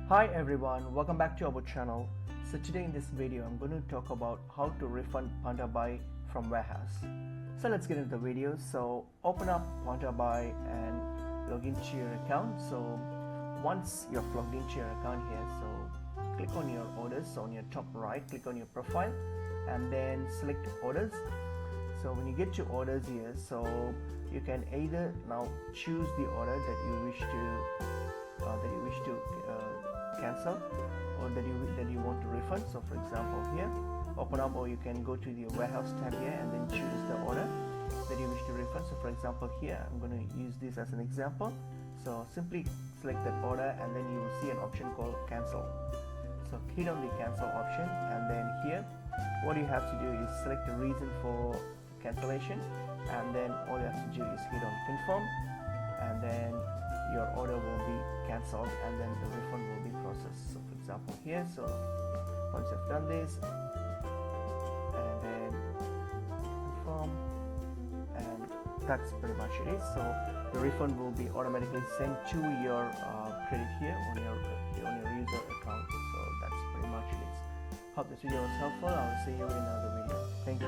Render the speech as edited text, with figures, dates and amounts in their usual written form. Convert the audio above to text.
Hi everyone, welcome back to our channel. So today in this video I'm going to talk about how to refund Pandabuy from warehouse. So let's get into the video. So open up Pandabuy and log into your account. So once you're logged into your account here, so click on your orders. So on your top right, click on your profile and then select orders. So when you get to orders here, so you can either now choose the order that you wish to cancel or that you want to refund. So for example here, open up, or you can go to the warehouse tab here and then choose the order that you wish to refund. So for example here, I'm going to use this as an example. So simply select that order and then you will see an option called cancel. So hit on the cancel option and then here what you have to do is select the reason for cancellation, and then all you have to do is hit on confirm, and then your order will be cancelled and then the refund will be processed. So for example here, so once you've done this and then confirm, and that's pretty much it. So the refund will be automatically sent to your credit here on your user account. So that's pretty much it. Hope this video was helpful. I will see you in another video. Thank you.